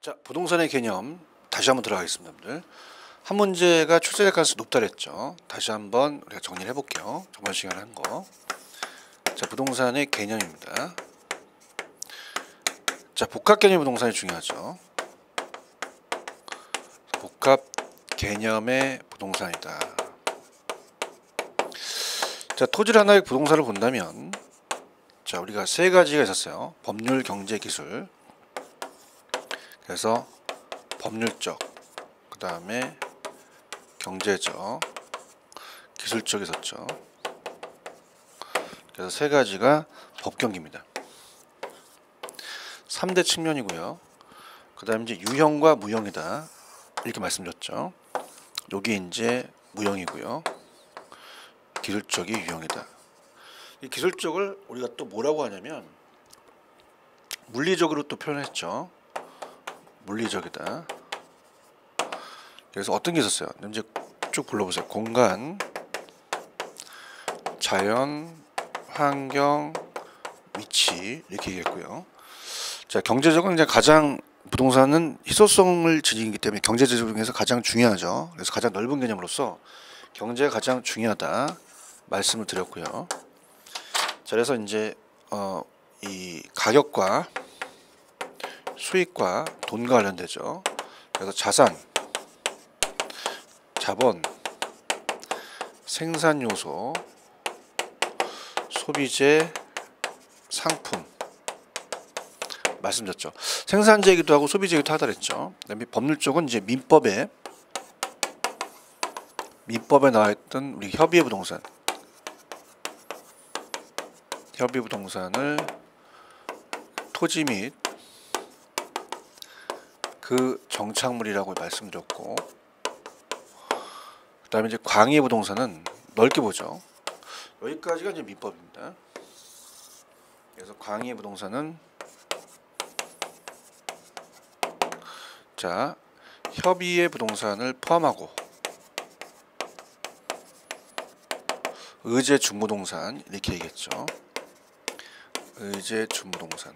자, 부동산의 개념 다시 한번 들어가겠습니다, 여러분들. 한 문제가 출제될 가능성이 높다 그랬죠. 다시 한번 우리가 정리를 해볼게요. 저번 시간에 한 거. 자, 부동산의 개념입니다. 자, 복합 개념 부동산이 중요하죠. 복합 개념의 부동산이다. 자, 토지 하나의 부동산을 본다면, 자, 우리가 세 가지가 있었어요. 법률, 경제, 기술. 그래서 법률적, 그 다음에 경제적, 기술적 있었죠. 그래서 세 가지가 법경기입니다. 3대 측면이고요. 그 다음에 이제 유형과 무형이다, 이렇게 말씀드렸죠. 여기 이제 무형이고요. 기술적이 유형이다. 이 기술적을 우리가 또 뭐라고 하냐면 물리적으로 또 표현했죠. 물리적이다. 그래서 어떤 게 있었어요? 이제 쭉 불러보세요. 공간, 자연, 환경, 위치, 이렇게 얘기했고요. 자, 경제적은 이제 가장 부동산은 희소성을 지니기 때문에 경제적 중에서 가장 중요하죠. 그래서 가장 넓은 개념으로서 경제가 가장 중요하다 말씀을 드렸고요. 자, 그래서 이제 이 가격과 수익과 돈과 관련되죠. 그래서 자산, 자본, 생산 요소, 소비재, 상품 말씀드렸죠. 생산재이기도 하고 소비재이기도 하다 그랬죠. 그다음에 법률 쪽은 이제 민법에 나와 있던 우리 협의의 부동산, 협의 부동산을 토지 및 그 정착물이라고 말씀드렸고, 그 다음에 이제 광의 부동산은 넓게 보죠. 여기까지가 이제 민법입니다. 그래서 광의 부동산은 자, 협의의 부동산을 포함하고 의제 준부동산 이렇게 얘기했죠. 의제 준부동산.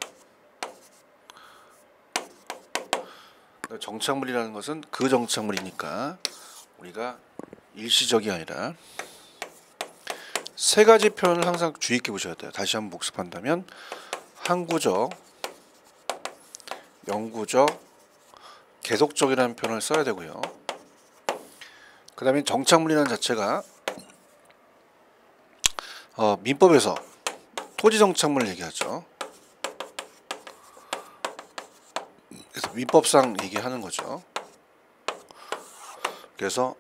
정착물이라는 것은 그 정착물이니까 우리가 일시적이 아니라 세 가지 표현을 항상 주의 있게 보셔야 돼요. 다시 한번 복습한다면 항구적, 영구적, 계속적이라는 표현을 써야 되고요. 그 다음에 정착물이라는 자체가 민법에서 토지 정착물을 얘기하죠. 그래서 민법상 얘기하는 거죠. 그래서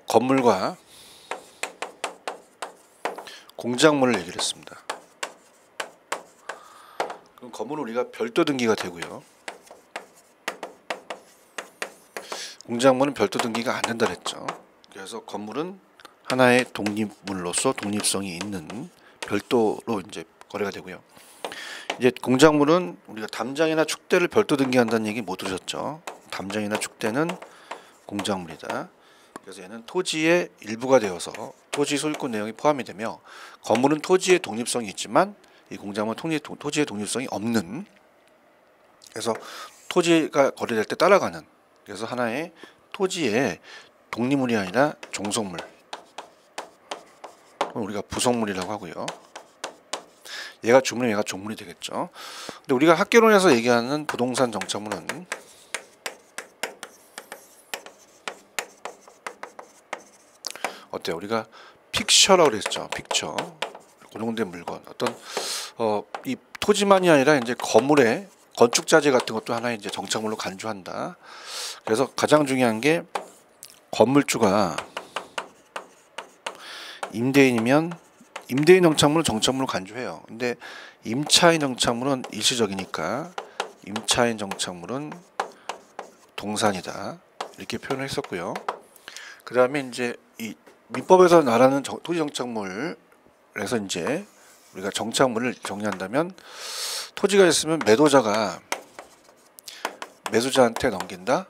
건물과 공작물을 얘기를 했습니다. 그럼 건물은 우리가 별도 등기가 되고요. 공작물은 별도 등기가 안 된다 그랬죠. 그래서 건물은 하나의 독립물로서 독립성이 있는 별도로 이제 거래가 되고요. 이제 공작물은 우리가 담장이나 축대를 별도 등기한다는 얘기 못 들으셨죠? 담장이나 축대는 공작물이다. 그래서 얘는 토지의 일부가 되어서 토지 소유권 내용이 포함이 되며, 건물은 토지의 독립성이 있지만 이 공작물은 토지의 독립성이 없는, 그래서 토지가 거래될 때 따라가는, 그래서 하나의 토지의 독립물이 아니라 종속물, 우리가 부속물이라고 하고요. 얘가 주물이면 얘가 종물이 되겠죠. 근데 우리가 학개론에서 얘기하는 부동산 정착물은 어때요? 우리가 픽처라고 그랬죠. 픽처, 고정된 물건. 어떤 이 토지만이 아니라 이제 건물의 건축 자재 같은 것도 하나의 이제 정착물로 간주한다. 그래서 가장 중요한 게 건물주가 임대인이면 임대인 정착물은 정착물로 간주해요. 근데 임차인 정착물은 일시적이니까 임차인 정착물은 동산이다, 이렇게 표현을 했었고요. 그 다음에 이제 이 민법에서 말하는 토지 정착물에서 이제 우리가 정착물을 정리한다면, 토지가 있으면 매도자가 매수자한테 넘긴다.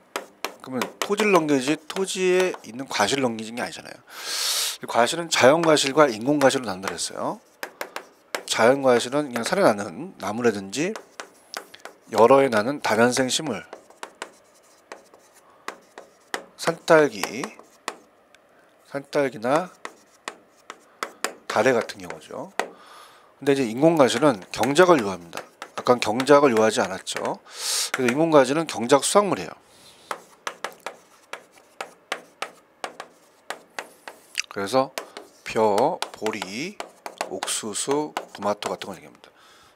그러면 토지를 넘기지 토지에 있는 과실을 넘기는 게 아니잖아요. 과실은 자연과실과 인공과실로 나눈다 그랬어요. 자연과실은 그냥 살아나는 나무라든지 여러 해 나는 다면생 식물, 산딸기나 가래 같은 경우죠. 근데 이제 인공가시는 경작을 요합니다. 아까 경작을 요하지 않았죠. 그래서 인공가시는 경작 수확물이에요. 그래서 벼, 보리, 옥수수, 토마토 같은 걸 얘기합니다.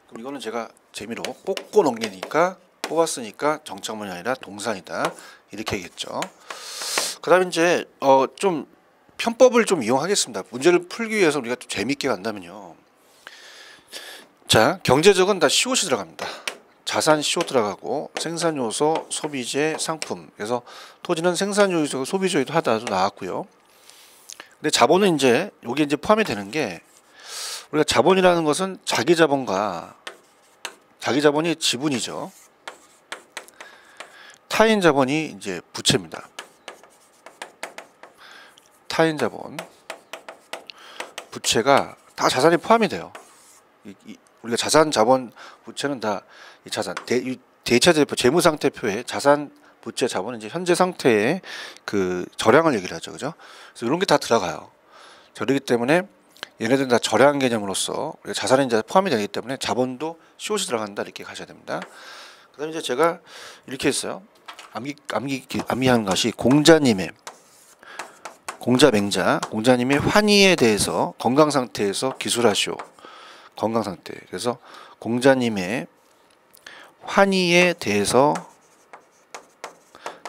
그럼 이거는 제가 재미로 뽑고 넘기니까 뽑았으니까 정착문이 아니라 동산이다 이렇게 얘기했죠. 그다음에 이제 좀 편법을 좀 이용하겠습니다. 문제를 풀기 위해서 우리가 좀 재밌게 간다면요. 자, 경제적은 다 시옷이 들어갑니다. 자산 시옷 들어가고 생산요소, 소비재, 상품. 그래서 토지는 생산요소, 소비재도 하다도 나왔고요. 근데 자본은 이제 여기 이제 포함이 되는 게 우리가 자본이라는 것은 자기 자본이 지분이죠. 타인 자본이 이제 부채입니다. 타인 자본, 부채가 다 자산이 포함이 돼요. 우리가 자산, 자본, 부채는 다 이 자산, 대차대표 재무상태표에 자산, 부채, 자본은 이제 현재 상태의 그 절량을 얘기를 하죠, 그죠? 그래서 이런 게 다 들어가요. 그렇기 때문에 얘네들은 다 절량 개념으로서 우리가 자산이 이제 포함이 되기 때문에 자본도 시옷이 들어간다 이렇게 가셔야 됩니다. 그다음에 이제 제가 이렇게 했어요. 암기한 것이 공자님의 환희에 대해서 건강 상태에서 기술하시오. 건강 상태. 그래서 공자님의 환희에 대해서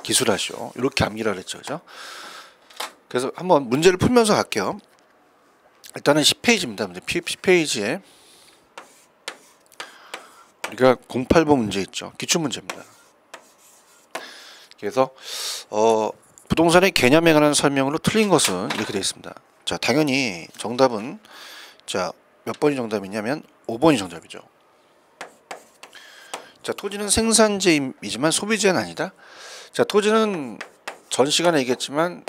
기술하시오. 이렇게 암기를 했죠, 그죠? 그래서 한번 문제를 풀면서 갈게요. 일단은 10페이지입니다. 10페이지에 우리가 08번 문제 있죠. 기출문제입니다. 그래서 부동산의 개념에 관한 설명으로 틀린 것은 이렇게 되어 있습니다. 자, 당연히 정답은 자, 몇 번이 정답이냐면 5번이 정답이죠. 자, 토지는 생산재이지만 소비재는 아니다. 자, 토지는 전 시간에 얘기했지만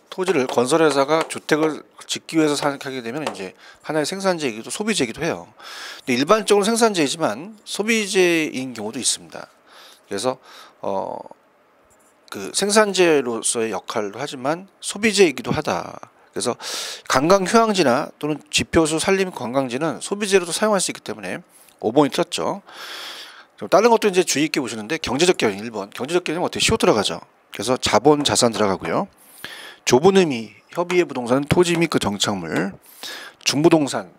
토지를 건설회사가 주택을 짓기 위해서 생각하게 되면 이제 하나의 생산재이기도 소비재이기도 해요. 근데 일반적으로 생산재이지만 소비재인 경우도 있습니다. 그래서 그 생산재로서의 역할도 하지만 소비재이기도 하다. 그래서 관광휴양지나 또는 지표수 산림 관광지는 소비재로도 사용할 수 있기 때문에 5번이 틀렸죠. 다른 것도 이제 주의 있게 보시는데 경제적 개념 1번. 경제적 개념은 어떻게 시옷 들어가죠. 그래서 자본, 자산 들어가고요. 좁은 의미, 협의의 부동산은 토지 및 그 정착물. 준부동산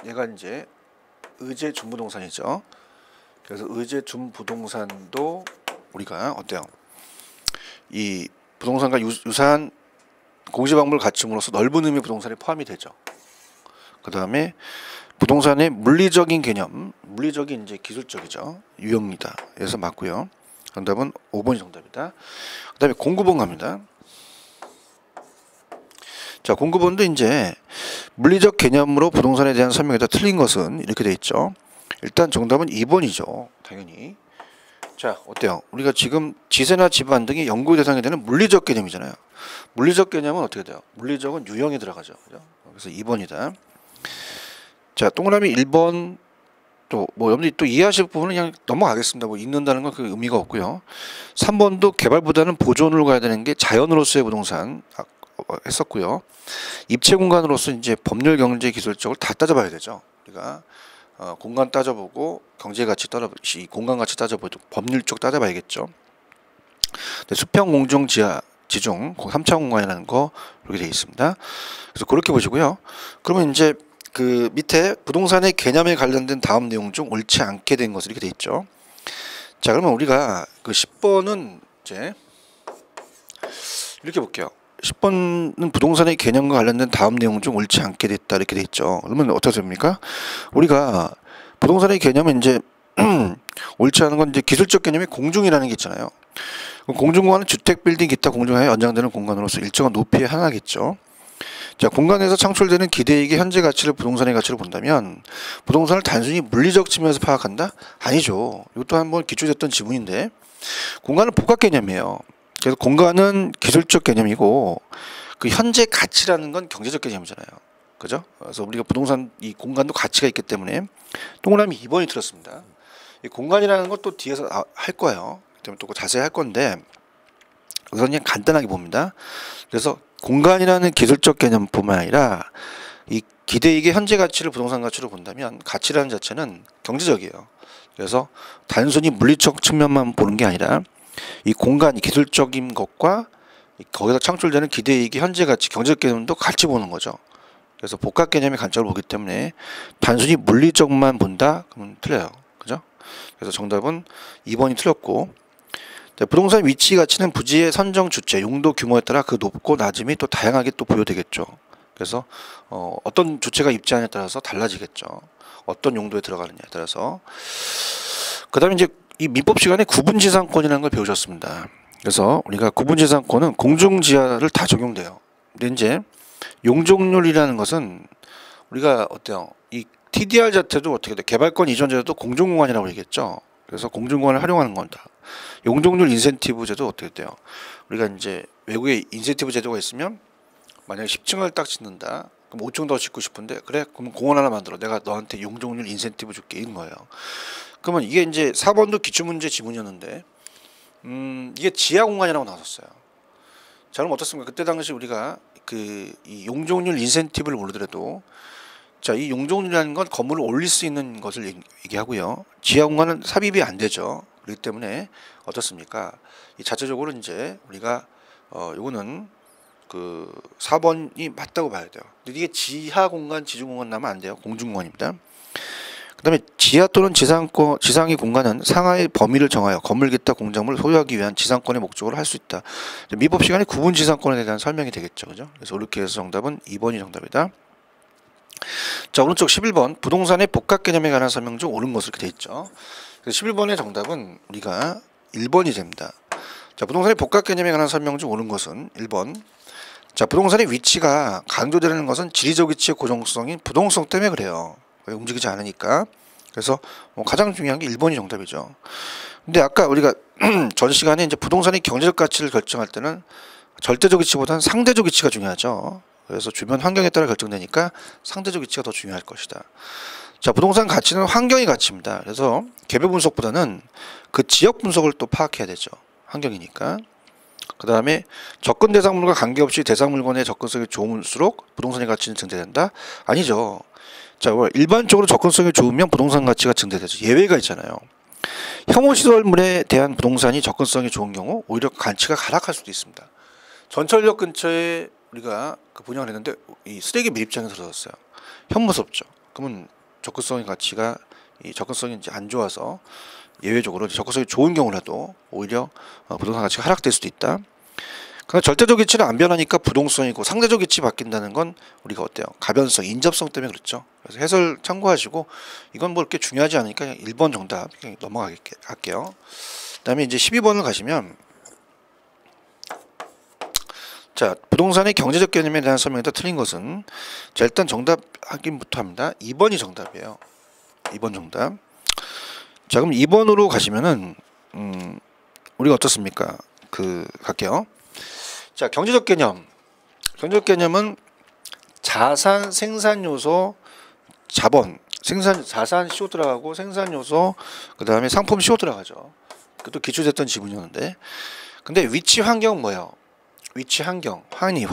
얘가 이제 의제 준부동산이죠. 그래서 의제 준부동산도 우리가 어때요? 이 부동산과 유사한 공시박물 가치물로서 넓은 의미의 부동산이 포함이 되죠. 그 다음에 부동산의 물리적인 개념, 물리적인 이제 기술적이죠. 유형이다. 그래서 맞고요. 정답은 5번이 정답이다. 그 다음에 공급원 갑니다. 자, 공급원도 이제 물리적 개념으로 부동산에 대한 설명이 다 틀린 것은 이렇게 돼 있죠. 일단 정답은 2번이죠. 당연히. 자, 어때요? 우리가 지금 지세나 지반 등이 연구 대상이 되는 물리적 개념이잖아요. 물리적 개념은 어떻게 돼요? 물리적은 유형에 들어가죠. 그죠? 그래서 2번이다. 자, 동그라미 1번 또 뭐 여러분들이 또 이해하실 부분은 그냥 넘어가겠습니다. 뭐 읽는다는 건 그 의미가 없고요. 3번도 개발보다는 보존으로 가야 되는 게 자연으로서의 부동산 했었고요. 입체 공간으로서 이제 법률, 경제, 기술적으로 다 따져봐야 되죠. 우리가 공간 따져보고 경제 가치 공간 가치 따져보고 법률 쪽 따져봐야겠죠. 수평, 공중, 지하, 지중, 3차 공간이라는 거 이렇게 되어 있습니다. 그래서 그렇게 보시고요. 그러면 이제 그 밑에 부동산의 개념에 관련된 다음 내용 중 옳지 않게 된 것을 이렇게 되어 있죠. 자, 그러면 우리가 그 10번은 이제 이렇게 볼게요. 10번은 부동산의 개념과 관련된 다음 내용 중 옳지 않게 됐다 이렇게 돼 있죠. 그러면 어떻게 됩니까? 우리가 부동산의 개념은 이제 옳지 않은 건 이제 기술적 개념이 공중이라는 게 있잖아요. 공중공간은 주택, 빌딩, 기타 공중하에 연장되는 공간으로서 일정한 높이의 하나겠죠. 자, 공간에서 창출되는 기대이익의 현재 가치를 부동산의 가치로 본다면 부동산을 단순히 물리적 측면에서 파악한다? 아니죠. 이것도 한번 기초됐던 지문인데 공간은 복합 개념이에요. 그래서 공간은 기술적 개념이고 그 현재 가치라는 건 경제적 개념이잖아요. 그죠? 그래서 우리가 부동산 이 공간도 가치가 있기 때문에 동그라미 2번이 들었습니다. 이 공간이라는 것도 뒤에서 할 거예요. 때문에 또 자세히 할 건데 여기서 그냥 간단하게 봅니다. 그래서 공간이라는 기술적 개념뿐만 아니라 이 기대이익의 현재 가치를 부동산 가치로 본다면 가치라는 자체는 경제적이에요. 그래서 단순히 물리적 측면만 보는 게 아니라 이 공간이 기술적인 것과 거기서 창출되는 기대이익의 현재 가치, 경제적 개념도 같이 보는 거죠. 그래서 복합 개념의 관점을 보기 때문에 단순히 물리적만 본다? 그러면 틀려요. 그죠? 그래서 정답은 2번이 틀렸고, 부동산 위치 가치는 부지의 선정 주체, 용도 규모에 따라 그 높고 낮음이 또 다양하게 또 부여되겠죠. 그래서 어떤 주체가 입지하냐에 따라서 달라지겠죠. 어떤 용도에 들어가느냐에 따라서. 그 다음에 이제 이 민법 시간에 구분지상권이라는 걸 배우셨습니다. 그래서 우리가 구분지상권은 공중지하를 다 적용돼요. 근데 이제 용적률이라는 것은 우리가 어때요? 이 TDR 자체도 어떻게 돼? 개발권 이전 제도도 공중공간이라고 얘기했죠. 그래서 공중공간을 활용하는 겁니다. 용적률 인센티브 제도 어떻게 돼요? 우리가 이제 외국에 인센티브 제도가 있으면 만약에 10층을 딱 짓는다. 그럼 5층 더 짓고 싶은데 그래? 그럼 공원 하나 만들어. 내가 너한테 용적률 인센티브 줄게. 이런 거예요. 그러면 이게 이제 4번도 기출문제 지문이었는데 이게 지하 공간이라고 나왔었어요. 자, 그럼 어떻습니까? 그때 당시 우리가 이 용적률 인센티브를 모르더라도 자, 이 용적률이라는 건 건물을 올릴 수 있는 것을 얘기하고요. 지하 공간은 삽입이 안 되죠. 그렇기 때문에 어떻습니까? 이 자체적으로 이제 우리가 요거는 그 4번이 맞다고 봐야 돼요. 근데 이게 지하 공간, 지중 공간 나면 안 돼요. 공중 공간입니다. 그다음에 지하 또는 지상의 공간은 상하의 범위를 정하여 건물 기타 공작물을 소유하기 위한 지상권의 목적으로 할 수 있다. 미법 시간에 구분 지상권에 대한 설명이 되겠죠. 그죠? 그래서 이렇게 해서 정답은 2번이 정답이다. 자, 오른쪽 11번 부동산의 복합 개념에 관한 설명 중 옳은 것으로 이렇게 되어 있죠. 그래서 11번의 정답은 우리가 1번이 됩니다. 자, 부동산의 복합 개념에 관한 설명 중 옳은 것은 1번. 자, 부동산의 위치가 강조되는 것은 지리적 위치의 고정성인 부동성 때문에 그래요. 움직이지 않으니까. 그래서 가장 중요한 게 1번이 정답이죠. 근데 아까 우리가 전 시간에 이제 부동산의 경제적 가치를 결정할 때는 절대적 위치보다는 상대적 위치가 중요하죠. 그래서 주변 환경에 따라 결정되니까 상대적 위치가 더 중요할 것이다. 자, 부동산 가치는 환경의 가치입니다. 그래서 개별 분석보다는 그 지역 분석을 또 파악해야 되죠. 환경이니까. 그 다음에 접근 대상물과 관계없이 대상 물건의 접근성이 좋을수록 부동산의 가치는 증대된다? 아니죠. 자, 일반적으로 접근성이 좋으면 부동산 가치가 증대되죠. 예외가 있잖아요. 혐오시설물에 대한 부동산이 접근성이 좋은 경우 오히려 가치가 하락할 수도 있습니다. 전철역 근처에 우리가 분양을 했는데 이 쓰레기 밀입장이 들어섰어요. 혐오스럽죠. 그러면 접근성의 가치가 접근성이 이제 안 좋아서 예외적으로 접근성이 좋은 경우라도 오히려 부동산 가치가 하락될 수도 있다. 그러나 절대적 위치는 안 변하니까 부동성이고 상대적 위치 바뀐다는 건 우리가 어때요? 가변성, 인접성 때문에 그렇죠. 그래서 해설 참고하시고 이건 뭐 이렇게 중요하지 않으니까 1번 정답 넘어갈게요. 그다음에 이제 12번을 가시면 자, 부동산의 경제적 개념에 대한 설명에다 틀린 것은 자, 일단 정답 확인부터 합니다. 2번이 정답이에요. 2번 정답. 자, 그럼 2번으로 가시면은 우리가 어떻습니까? 갈게요. 자, 경제적 개념. 경제적 개념은 자산, 생산 요소, 자본, 자산 CO 들어가고 생산 요소, 그다음에 상품 CO 들어가죠. 그것도 기출됐던 지문이었는데. 근데 위치 환경은 뭐예요? 위치 환경, 환희,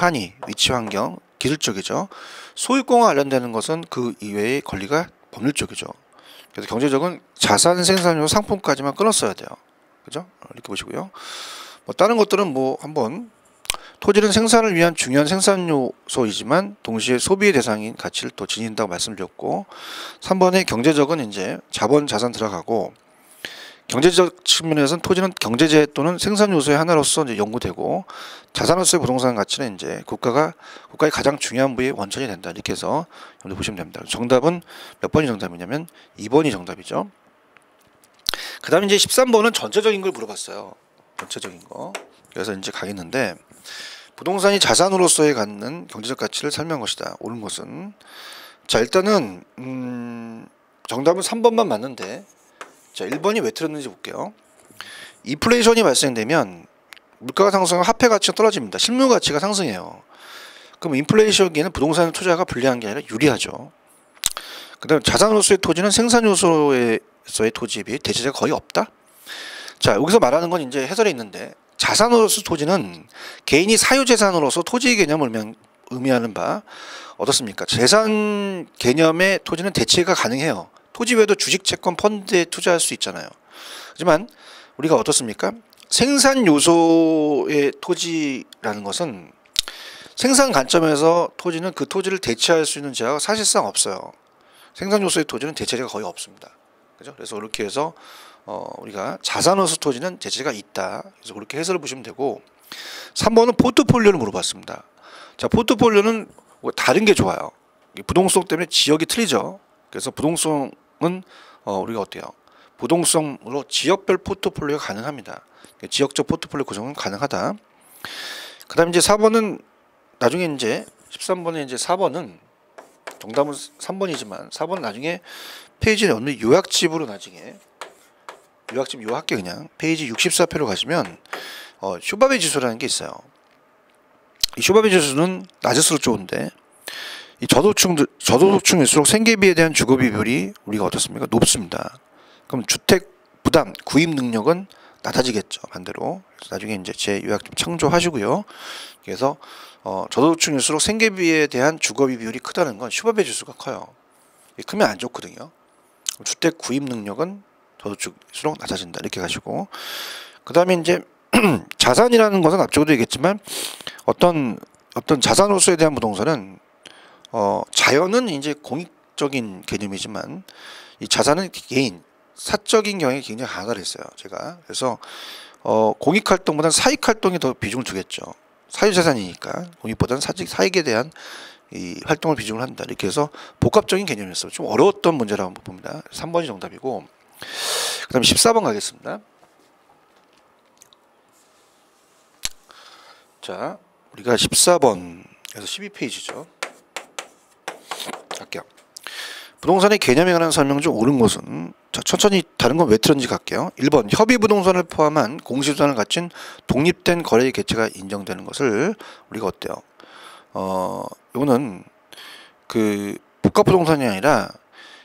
위치 환경, 기술적이죠. 소유권과 관련되는 것은 그 이외의 권리가 법률적이죠. 그래서 경제적은 자산, 생산 요소, 상품까지만 끊었어야 돼요. 그죠? 이렇게 보시고요. 뭐 다른 것들은 뭐 한번 토지는 생산을 위한 중요한 생산 요소이지만 동시에 소비의 대상인 가치를 또 지닌다고 말씀드렸고 3번의 경제적은 이제 자본, 자산 들어가고 경제적 측면에서는 토지는 경제재 또는 생산 요소의 하나로서 이제 연구되고 자산으로서의 부동산 가치는 이제 국가의 가장 중요한 부의 원천이 된다. 이렇게 해서 여러분들 보시면 됩니다. 정답은 몇 번이 정답이냐면 2번이 정답이죠. 그 다음에 이제 13번은 전체적인 걸 물어봤어요. 전체적인 거. 그래서 이제 가겠는데 부동산이 자산으로서의 갖는 경제적 가치를 설명한 것이다. 옳은 것은 자, 일단은 정답은 3번만 맞는데 자, 1번이 왜 틀렸는지 볼게요. 인플레이션이 발생되면 물가가 상승하면 화폐 가치가 떨어집니다. 실물 가치가 상승해요. 그럼 인플레이션기에는 부동산 투자가 불리한 게 아니라 유리하죠. 그 다음에 자산으로서의 토지는 생산 요소에서의 토지에 비해 대체재가 거의 없다. 자, 여기서 말하는 건 이제 해설에 있는데 자산으로서 토지는 개인이 사유재산으로서 토지의 개념을 의미하는 바 어떻습니까? 재산 개념의 토지는 대체가 가능해요. 토지 외에도 주식, 채권, 펀드에 투자할 수 있잖아요. 하지만 우리가 어떻습니까? 생산 요소의 토지라는 것은 생산 관점에서 토지는 그 토지를 대체할 수 있는 제약가 사실상 없어요. 생산 요소의 토지는 대체제가 거의 없습니다. 그죠? 그래서 이렇게 해서 우리가 자산으로서 토지는 대체가 있다. 그래서 그렇게 해설을 보시면 되고 3번은 포트폴리오를 물어봤습니다. 자, 포트폴리오는 다른 게 좋아요. 부동성 때문에 지역이 틀리죠. 그래서 부동성은 우리가 어때요? 부동성으로 지역별 포트폴리오가 가능합니다. 지역적 포트폴리오 구성은 가능하다. 그 다음에 이제 4번은 나중에 이제 13번에 이제 4번은 정답은 3번이지만 4번은 나중에 페이지 없는 요약집으로 나중에 요약집 요약게 그냥 페이지 64페로 가시면 슈바베 지수라는 게 있어요. 이 슈바베 지수는 낮을수록 좋은데 이 저소득층일수록 생계비에 대한 주거 비율이 우리가 어떻습니까? 높습니다. 그럼 주택 부담 구입 능력은 낮아지겠죠. 반대로. 그래서 나중에 이제 제 요약 좀 참조하시고요. 그래서 저소득층일수록 생계비에 대한 주거비 비율이 크다는 건 슈바베 지수가 커요. 크면 안 좋거든요. 주택 구입 능력은 저소득층일수록 낮아진다. 이렇게 가시고 그 다음에 이제 자산이라는 것은 앞쪽에도 얘기했지만 어떤 자산으로서에 대한 부동산은 자연은 이제 공익적인 개념이지만 이 자산은 개인 사적인 경향이 굉장히 강하다 그랬어요. 제가 그래서 공익 활동보다는 사익 활동에 더 비중을 두겠죠. 사유재산이니까 공익보다는 사익에 대한 이 활동을 비중을 한다. 이렇게 해서 복합적인 개념이었어요. 좀 어려웠던 문제라고 봅니다. 3번이 정답이고 그 다음에 14번 가겠습니다. 자, 우리가 14번에서 12페이지죠. 갈게요. 부동산의 개념에 관한 설명 중 옳은 것은 자, 천천히 다른 건 왜 틀었는지 갈게요. 1번 협의 부동산을 포함한 공시부동산을 갖춘 독립된 거래의 개체가 인정되는 것을 우리가 어때요? 이거는 그 복합 부동산이 아니라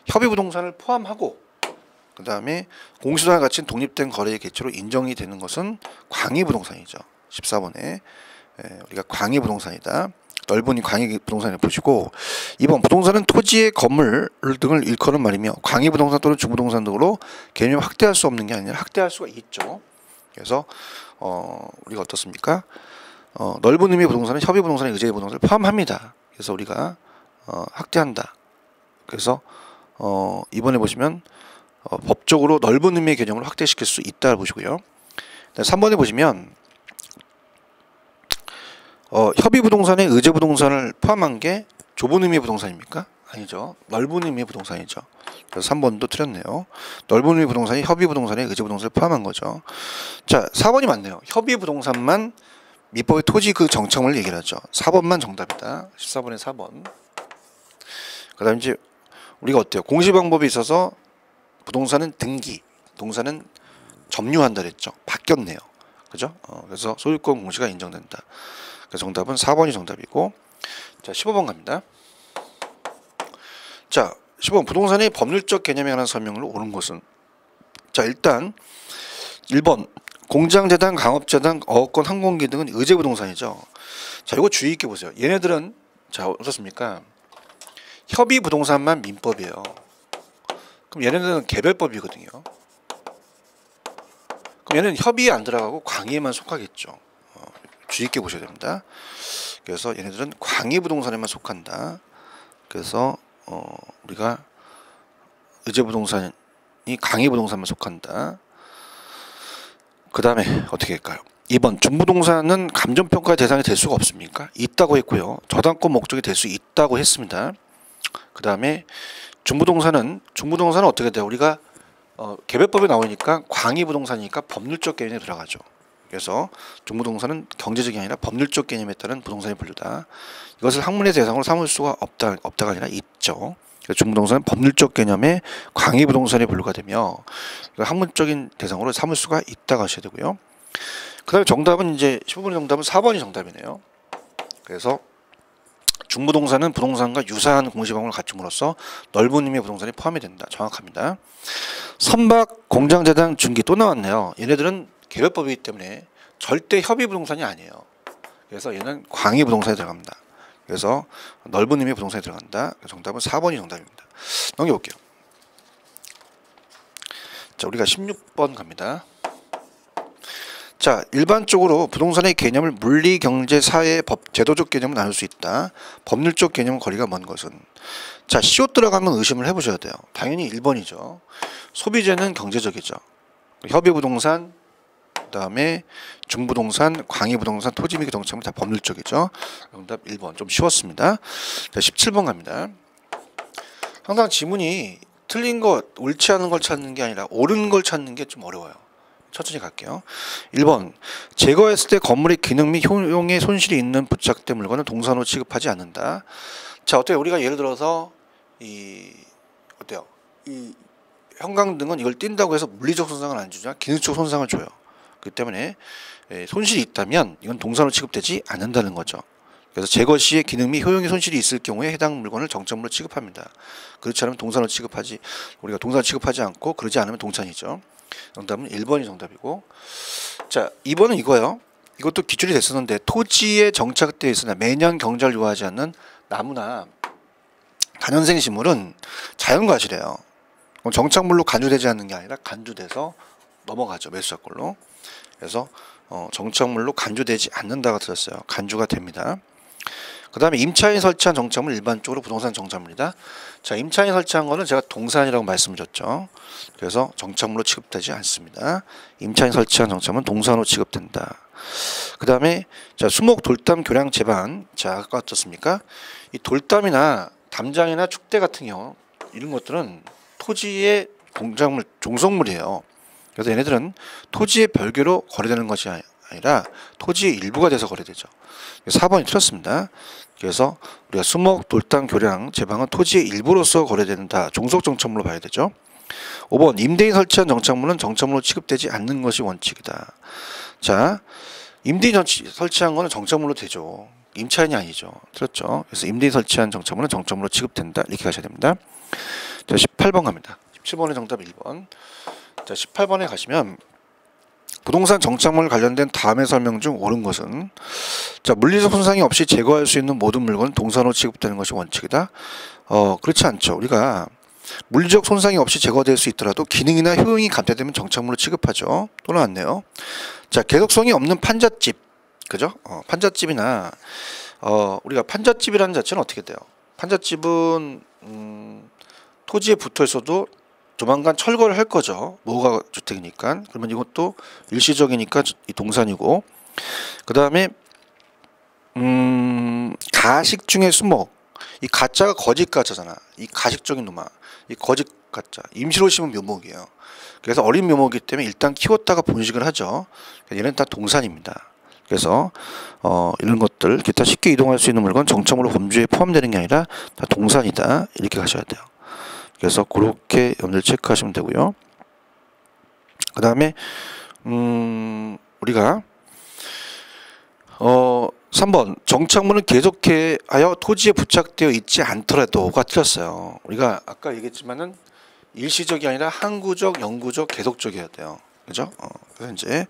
협의 부동산을 포함하고 그 다음에 공시부동산을 갖춘 독립된 거래의 개체로 인정이 되는 것은 광의 부동산이죠. 14번에 우리가 광의 부동산이다. 넓은 광의 부동산을 보시고 2번 부동산은 토지의 건물 등을 일컫는 말이며 광의 부동산 또는 중부동산 등으로 개념을 확대할 수 없는 게 아니라 확대할 수가 있죠. 그래서 우리가 어떻습니까? 넓은 의미의 부동산은 협의 부동산의 의제의 부동산을 포함합니다. 그래서 우리가 확대한다. 그래서 이번에 보시면 법적으로 넓은 의미의 개념을 확대시킬 수 있다 보시고요. 3번에 보시면 협의 부동산에 의제 부동산을 포함한 게 좁은 의미의 부동산입니까? 아니죠. 넓은 의미의 부동산이죠. 그래서 3번도 틀렸네요. 넓은 의미의 부동산이 협의 부동산에 의제 부동산을 포함한 거죠. 자, 4번이 맞네요. 협의 부동산만 민법의 토지 그 정청을 얘기를 하죠. 4번만 정답이다. 14번에 4번. 그 다음에 이제 우리가 어때요? 공시 방법에 있어서 부동산은 등기, 부동산은 점유한다 그랬죠. 바뀌었네요. 그죠? 그래서 소유권 공시가 인정된다. 그래서 정답은 4번이 정답이고 자 15번 갑니다. 자 15번 부동산의 법률적 개념에 관한 설명을 옳은 것은 자 일단 1번 공장재단, 강업재단, 어업권, 항공기 등은 의제부동산이죠. 자 이거 주의 있게 보세요. 얘네들은 자 어떻습니까? 협의부동산만 민법이에요. 그럼 얘네들은 개별법이거든요. 그럼 얘는 협의에 안 들어가고 광의에만 속하겠죠. 주의 있게 보셔야 됩니다. 그래서 얘네들은 광의부동산에만 속한다. 그래서 우리가 의제부동산이 광의부동산만 속한다. 그 다음에 어떻게 할까요? 2번 중부동산은 감정평가의 대상이 될 수가 없습니까? 있다고 했고요. 저당권 목적이 될 수 있다고 했습니다. 그 다음에 중부동산은 어떻게 돼요? 우리가 개별법에 나오니까 광의부동산이니까 법률적 개념에 들어가죠. 그래서 중부동산은 경제적이 아니라 법률적 개념에 따른 부동산의 분류다. 이것을 학문의 대상으로 삼을 수가 없다가 아니라 있죠. 중부동산은 법률적 개념의 광의부동산의 분류가 되며 학문적인 대상으로 삼을 수가 있다고 하셔야 되고요. 그 다음에 정답은 이제 15번의 정답은 4번이 정답이네요. 그래서 중부동산은 부동산과 유사한 공시방법을 갖춤으로써 넓은 의미의 부동산이 포함이 된다. 정확합니다. 선박, 공장재단, 중기 또 나왔네요. 얘네들은 개별법이기 때문에 절대 협의 부동산이 아니에요. 그래서 얘는 광의 부동산에 들어갑니다. 그래서 넓은 의미의 부동산에 들어간다. 정답은 4번이 정답입니다. 넘겨볼게요. 자, 우리가 16번 갑니다. 자, 일반적으로 부동산의 개념을 물리, 경제, 사회, 법, 제도적 개념을 나눌 수 있다. 법률적 개념은 거리가 먼 것은. 자, 시옷 들어가면 의심을 해보셔야 돼요. 당연히 1번이죠. 소비재는 경제적이죠. 협의부동산, 그 다음에 중부동산, 광의부동산, 토지미기 정착은 다 법률적이죠. 정답 1번. 좀 쉬웠습니다. 자, 17번 갑니다. 항상 지문이 틀린 것, 옳지 않은 걸 찾는 게 아니라 옳은 걸 찾는 게 좀 어려워요. 천천히 갈게요. 1번. 제거했을 때 건물의 기능 및 효용에 손실이 있는 부착된 물건은 동산으로 취급하지 않는다. 자, 어때요? 우리가 예를 들어서 어때요? 이 형광등은 이걸 띈다고 해서 물리적 손상을 안 주죠. 기능적 손상을 줘요. 그렇기 때문에 손실이 있다면 이건 동산으로 취급되지 않는다는 거죠. 그래서 제거 시에 기능 및 효용에 손실이 있을 경우에 해당 물건을 정점으로 취급합니다. 그렇지 않으면 동산으로 취급하지, 우리가 동산으로 취급하지 않고 그러지 않으면 동산이죠. 정답은 1번이 정답이고. 자, 2번은 이거예요. 이것도 기출이 됐었는데 토지에 정착되어 있으나 매년 경작을 요하지 않는 나무나 다년생 식물은 자연과실이에요. 정착물로 간주되지 않는 게 아니라 간주돼서 넘어가죠. 매수작물로. 그래서 정착물로 간주되지 않는다가 들었어요. 간주가 됩니다. 그 다음에 임차인이 설치한 정착물 일반적으로 부동산 정착물이다. 자, 임차인이 설치한 거는 제가 동산이라고 말씀드렸죠. 그래서 정착물로 취급되지 않습니다. 임차인이 설치한 정착물은 동산으로 취급된다. 그 다음에 자, 수목, 돌담, 교량, 제반. 자, 아까 어떻습니까? 이 돌담이나 담장이나 축대 같은 경우 이런 것들은 토지의 공작물, 종속물이에요. 그래서 얘네들은 토지의 별개로 거래되는 것이 아니라 토지의 일부가 돼서 거래되죠. 4번이 틀렸습니다. 그래서 우리가 수목, 돌담, 교량, 제방은 토지의 일부로서 거래된다. 종속 정착물로 봐야 되죠. 5번. 임대인 설치한 정착물은 정착물로 취급되지 않는 것이 원칙이다. 자, 임대인 설치한 거는 정착물로 되죠. 임차인이 아니죠. 틀렸죠. 그래서 임대인 설치한 정착물은 정착물로 취급된다. 이렇게 가셔야 됩니다. 자, 18번 갑니다. 17번의 정답 1번. 자, 18번에 가시면 부동산 정착물 관련된 다음의 설명 중 옳은 것은, 자, 물리적 손상이 없이 제거할 수 있는 모든 물건은 동산으로 취급되는 것이 원칙이다. 그렇지 않죠. 우리가 물리적 손상이 없이 제거될 수 있더라도 기능이나 효용이 감퇴되면 정착물로 취급하죠. 또 나왔네요. 자, 계속성이 없는 판잣집, 그죠? 판잣집이나 우리가 판잣집이라는 자체는 어떻게 돼요? 판잣집은 토지에 붙어 있어도 조만간 철거를 할 거죠. 모가 주택이니까. 그러면 이것도 일시적이니까 이 동산이고. 그 다음에 가식 중에 수목. 이 가짜가 거짓 가짜잖아. 이 가식적인 놈아. 이 거짓 가짜. 임시로 심은 묘목이에요. 그래서 어린 묘목이기 때문에 일단 키웠다가 번식을 하죠. 얘는 다 동산입니다. 그래서 이런 것들 기타 쉽게 이동할 수 있는 물건 정착물로 범주에 포함되는 게 아니라 다 동산이다. 이렇게 가셔야 돼요. 그래서 그렇게 염두를 체크하시면 되고요. 그 다음에 우리가 3번 정착물은 계속하여 토지에 부착되어 있지 않더라도가 틀렸어요. 우리가 아까 얘기했지만은 일시적이 아니라 항구적, 영구적, 계속적이어야 돼요. 그죠? 그래서 이제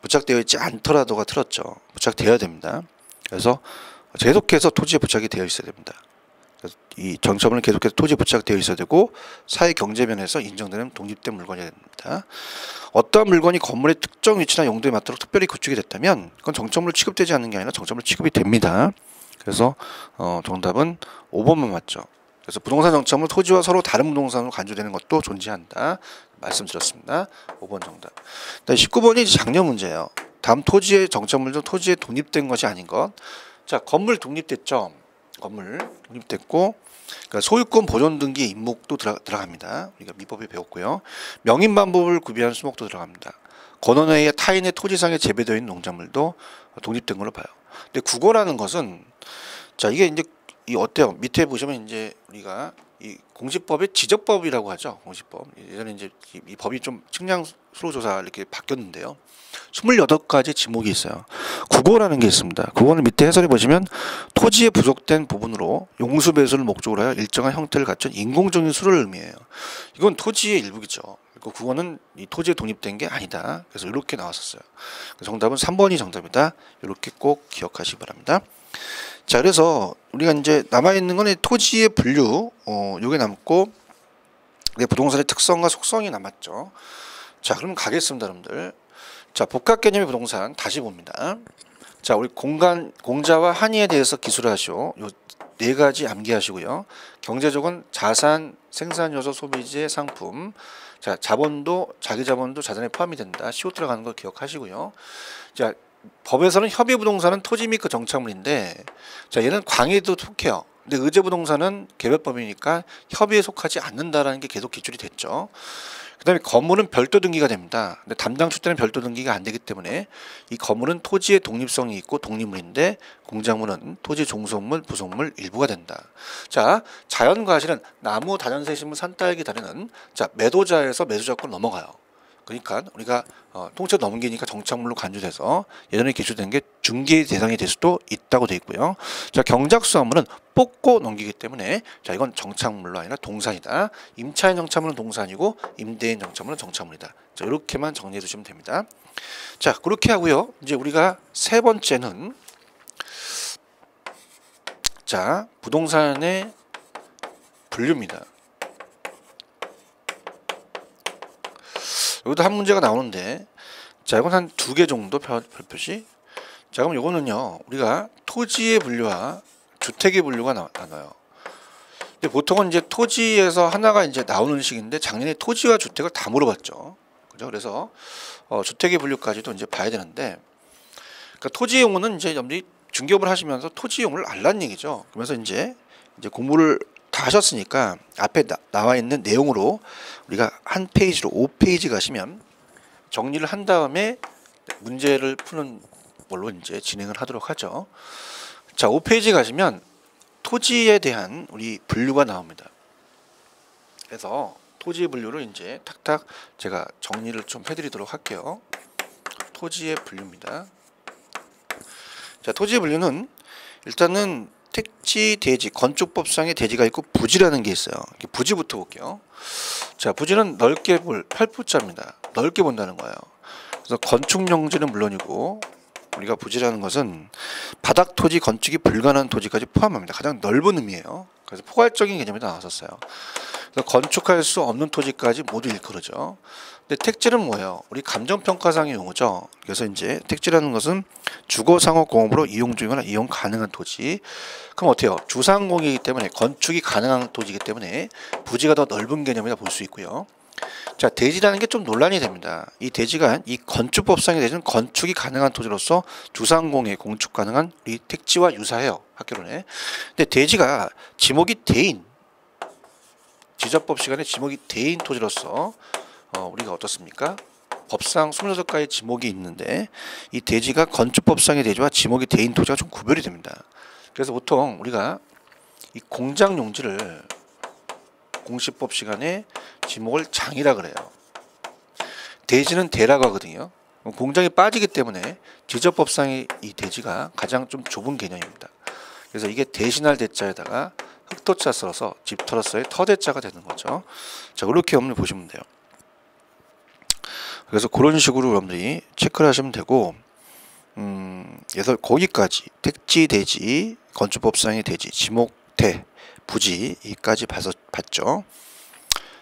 부착되어 있지 않더라도가 틀렸죠. 부착되어야 됩니다. 그래서 계속해서 토지에 부착이 되어 있어야 됩니다. 이 정착물은 계속해서 토지에 부착되어 있어야 되고 사회 경제 면에서 인정되는 독립된 물건이어야 됩니다. 어떠한 물건이 건물의 특정 위치나 용도에 맞도록 특별히 구축이 됐다면 그건 정착물로 취급되지 않는 게 아니라 정착물로 취급이 됩니다. 그래서 정답은 5번만 맞죠. 그래서 부동산 정착물 토지와 서로 다른 부동산으로 간주되는 것도 존재한다. 말씀드렸습니다. 5번 정답. 19번이 장려 문제예요. 다음 토지의 정착물 중 토지에 독립된 것이 아닌 것. 자, 건물 독립됐죠. 건물 독립됐고, 그러니까 소유권 보존 등기 임목도 들어갑니다. 우리가 민법에 배웠고요. 명인 방법을 구비한 수목도 들어갑니다. 권원에 의해 타인의 토지상에 재배되어 있는 농작물도 독립된 걸로 봐요. 근데 국어라는 것은 자, 이게 이제 이 어때요? 밑에 보시면 이제 우리가 이 공시법의 지적법이라고 하죠. 공시법. 예전에 이제 이 법이 좀 측량 수로 조사 이렇게 바뀌었는데요. 28가지 지목이 있어요. 국어라는 게 있습니다. 국어는 밑에 해설해 보시면 토지에 부족된 부분으로 용수 배수를 목적으로 하여 일정한 형태를 갖춘 인공적인 수를 의미해요. 이건 토지의 일부겠죠. 국어는 이 토지에 독립된 게 아니다. 그래서 이렇게 나왔었어요. 정답은 3번이 정답이다. 이렇게 꼭 기억하시기 바랍니다. 자, 그래서 우리가 이제 남아있는 건 토지의 분류, 요게 남고, 부동산의 특성과 속성이 남았죠. 자, 그럼 가겠습니다, 여러분들. 자, 복합 개념의 부동산 다시 봅니다. 자, 우리 공자와 한의에 대해서 기술을 하시오. 요 네 가지 암기하시고요. 경제적은 자산, 생산 요소, 소비재, 상품. 자, 자본도, 자기 자본도 자산에 포함이 된다. 시옷 들어가는 거 기억하시고요. 자, 법에서는 협의 부동산은 토지 및 그 정착물인데, 자, 얘는 광해도 속해요. 근데 의제 부동산은 개별법이니까 협의에 속하지 않는다라는 게 계속 기출이 됐죠. 그다음에 건물은 별도 등기가 됩니다. 근데 담당 주택은 별도 등기가 안 되기 때문에 이 건물은 토지의 독립성이 있고 독립물인데 공작물은 토지 종속물, 부속물 일부가 된다. 자, 자연과실은 나무, 다전새, 식물, 산딸기, 다리는 자 매도자에서 매수자권 넘어가요. 그러니까 우리가 통째로 넘기니까 정착물로 간주돼서 예전에 기출된 게 중개 대상이 될 수도 있다고 되어 있고요. 자, 경작수화물은 뽑고 넘기기 때문에 자 이건 정착물로 아니라 동산이다. 임차인 정착물은 동산이고 임대인 정착물은 정착물이다. 자, 이렇게만 정리해 두시면 됩니다. 자, 그렇게 하고요. 이제 우리가 세 번째는 자 부동산의 분류입니다. 여기도 한 문제가 나오는데 자 이건 한 2개 정도 별표시. 자 그럼 이거는요 우리가 토지의 분류와 주택의 분류가 나눠요. 근데 보통은 이제 토지에서 하나가 이제 나오는 식인데 작년에 토지와 주택을 다 물어봤죠. 그죠? 그래서 주택의 분류까지도 이제 봐야 되는데 그러니까 토지 용어는 이제 여러분들이 중개업을 하시면서 토지 용어를 알라는 얘기죠. 그러면서 이제 공부를 다 하셨으니까 앞에 나와 있는 내용으로 우리가 한 페이지로 5페이지 가시면 정리를 한 다음에 문제를 푸는 걸로 이제 진행을 하도록 하죠. 자, 5페이지 가시면 토지에 대한 우리 분류가 나옵니다. 그래서 토지 분류를 이제 탁탁 제가 정리를 좀 해드리도록 할게요. 토지의 분류입니다. 자, 토지의 분류는 일단은 택지, 대지, 건축법상의 대지가 있고 부지라는 게 있어요. 부지부터 볼게요. 자, 부지는 넓게 볼 8부자입니다. 넓게 본다는 거예요. 그래서 건축용지는 물론이고 우리가 부지라는 것은 바닥 토지 건축이 불가능한 토지까지 포함합니다. 가장 넓은 의미예요. 그래서 포괄적인 개념이 나왔었어요. 그래서 건축할 수 없는 토지까지 모두 일컬어죠. 근데 택지는 뭐예요? 우리 감정평가상의 용어죠. 그래서 이제 택지라는 것은 주거상업공업으로 이용 중이거나 이용 가능한 토지. 그럼 어때요? 주상공이기 때문에 건축이 가능한 토지이기 때문에 부지가 더 넓은 개념이라 볼 수 있고요. 자, 대지라는 게 좀 논란이 됩니다. 이 대지가 이 건축법상의 대지는 건축이 가능한 토지로서 주상공예 공축 가능한 이 택지와 유사해요. 학교론에. 근데 대지가 지목이 대인 지적법 시간에 지목이 대인 토지로서 우리가 어떻습니까? 법상 26가지 지목이 있는데 이 대지가 건축법상의 대지와 지목이 대인 토지가 좀 구별이 됩니다. 그래서 보통 우리가 이 공장 용지를 공시법 시간에 지목을 장이라 그래요. 대지는 대라고 하거든요. 공장이 빠지기 때문에 지적법상의 이 대지가 가장 좀 좁은 개념입니다. 그래서 이게 대신할 대자에다가 흑토자 써서 집터로서의 터대자가 되는 거죠. 자, 그렇게 여러분들 보시면 돼요. 그래서 그런 식으로 여러분들이 체크를 하시면 되고, 그래서 거기까지 택지, 대지, 건축법상의 대지, 지목, 대, 부지 이까지 봤죠.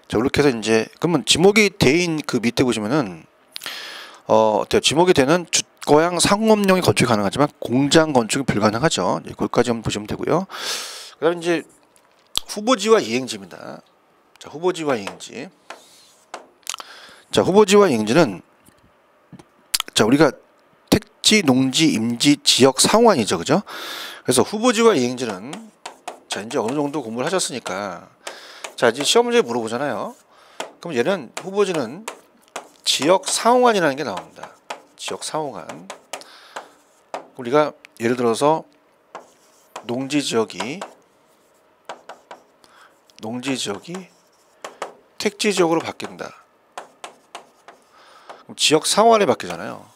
자, 그렇게 해서 이제 그러면 지목이 대인 그 밑에 보시면은 지목이 되는 주거양 상업용의 건축이 가능하지만 공장 건축이 불가능하죠. 거기까지 한번 보시면 되고요. 그다음에 이제 후보지와 이행지입니다. 자, 후보지와 이행지. 자, 후보지와 이행지는 자 우리가 택지, 농지, 임지, 지역, 상호안이죠, 그죠? 그래서 후보지와 이행지는 자 이제 어느 정도 공부를 하셨으니까 자 이제 시험 문제 물어보잖아요. 그럼 얘는 후보지는 지역 상호안이라는 게 나옵니다. 지역 상호안. 우리가 예를 들어서 농지 지역이 농지 지역이 택지 지역으로 바뀐다. 그럼 지역 상호간에 바뀌잖아요.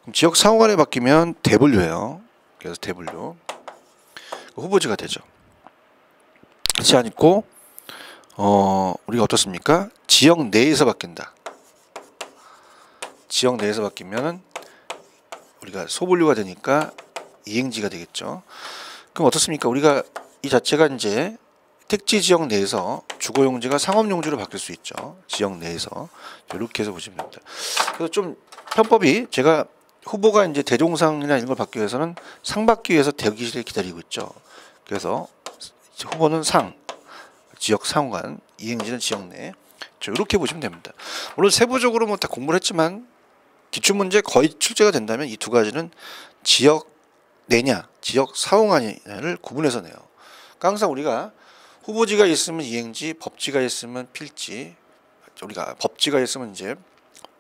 그럼 지역 상호간에 바뀌면 대분류예요. 그래서 대분류 후보지가 되죠. 그렇지 않고 우리가 어떻습니까? 지역 내에서 바뀐다. 지역 내에서 바뀌면은 우리가 소분류가 되니까 이행지가 되겠죠. 그럼 어떻습니까? 우리가 이 자체가 이제 택지 지역 내에서 주거용지가 상업용지로 바뀔 수 있죠. 지역 내에서 이렇게 해서 보시면 됩니다. 그래서 좀 편법이 제가 후보가 이제 대종상이나 이런 걸 받기 위해서는 상 받기 위해서 대기실에 기다리고 있죠. 그래서 후보는 상, 지역 상호간, 이행지는 지역 내. 이렇게 보시면 됩니다. 물론 세부적으로 뭐 다 공부를 했지만 기출문제 거의 출제가 된다면 이 두 가지는 지역 내냐, 지역 상호간을 구분해서 내요. 그러니까 항상 우리가 후보지가 있으면 이행지, 법지가 있으면 필지, 우리가 법지가 있으면 이제